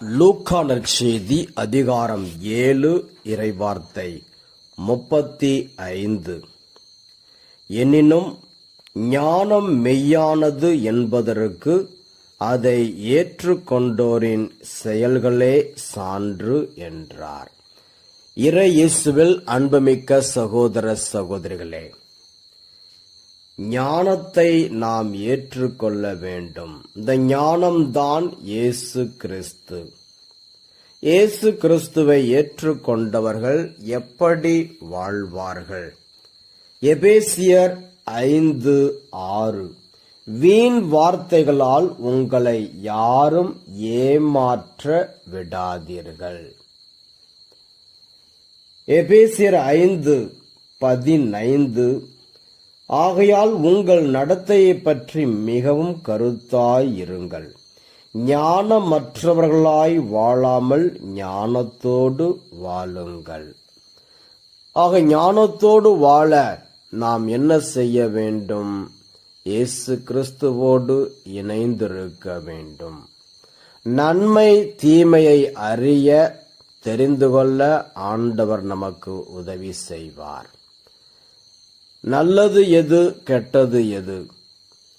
லூக்கா நற்செய்தி அதிகாரம் 7 இறைவார்த்தை 35. எனினும் ஞானம் மெய்யானது என்பதற்கு அதை ஏற்றுக்கொண்டோரின் செயல்களே சான்று என்றார். இறை இயேசுவில் அன்புமிக்க சகோதர சகோதரிகளே, ஞானத்தை நாம் ஏற்றுக்கொள்ள வேண்டும். இந்த ஞானம்தான் இயேசு கிறிஸ்து. இயேசு கிறிஸ்துவை ஏற்றுக்கொண்டவர்கள் எப்படி வாழ்வார்கள்? எபேசியர் 5:6. வீண் வார்த்தைகளால் உங்களை யாரும் ஏமாற்ற விடாதீர்கள். எபேசியர் 5:15. ஆகையால் உங்கள் நடத்தையை பற்றி மிகவும் கருத்தாய் இருங்கள். ஞானமற்றவர்களாய் வாழாமல் ஞானத்தோடு வாழுங்கள். ஆக ஞானத்தோடு வாழ நாம் என்ன செய்ய வேண்டும்? இயேசு கிறிஸ்துவோடு இணைந்திருக்க வேண்டும். நன்மை தீமையை அறிய தெரிந்து கொள்ள ஆண்டவர் நமக்கு உதவி செய்வார். நல்லது எது, கெட்டது எது,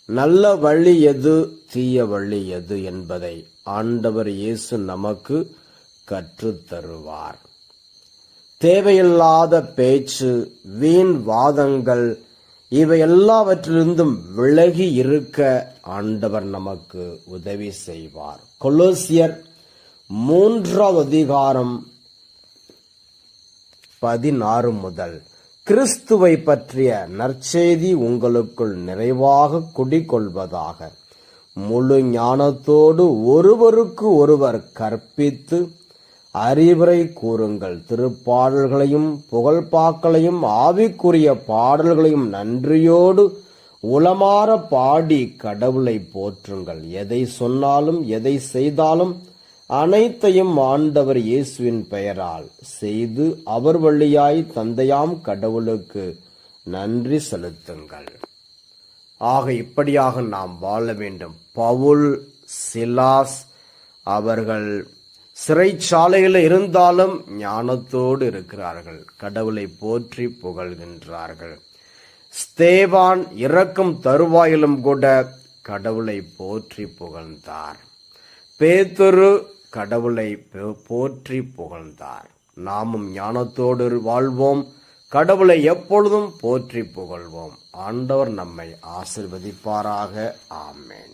நல்ல வழி எது, தீய வழி எது என்பதை ஆண்டவர் இயேசு நமக்கு கற்றுத்தருவார். தேவையில்லாத பேச்சு, வீண் வாதங்கள் இவை எல்லாவற்றிலிருந்தும் விலகி இருக்க ஆண்டவர் நமக்கு உதவி செய்வார். கொலோசியர் 3:16 முதல் கிறிஸ்துவை பற்றிய நற்செய்தி உங்களுக்குள் நிறைவாக குடிகொள்வதாக. முழு ஞானத்தோடு ஒருவருக்கு ஒருவர் கற்பித்து அறிவுரை கூறுங்கள். திருப்பாடல்களையும் புகழ்பாக்களையும் ஆவிக்குரிய பாடல்களையும் நன்றியோடு உளமாற பாடி கடவுளை போற்றுங்கள். எதை சொன்னாலும் எதை செய்தாலும் அனைத்தையும் ஆண்டவர் இயேசுவின் பெயரால் செய்து அவர் வழியாய் தந்தையாம் கடவுளுக்கு நன்றி செலுத்துங்கள். ஆக இப்படியாக நாம் வாழ வேண்டும். பவுல், சிலாஸ் அவர்கள் சிறைச்சாலையில் இருந்தாலும் ஞானத்தோடு இருக்கிறார்கள். கடவுளை போற்றி புகழ்கின்றார்கள். ஸ்தேவான் இறக்கும் தருவாயிலும் கூட கடவுளை போற்றி புகழ்ந்தார். பேதுரு கடவுளை போற்றி புகழ்ந்தார். நாமும் ஞானத்தோடு வாழ்வோம். கடவுளை எப்பொழுதும் போற்றி புகழ்வோம். ஆண்டவர் நம்மை ஆசீர்வதிப்பாராக. ஆமென்.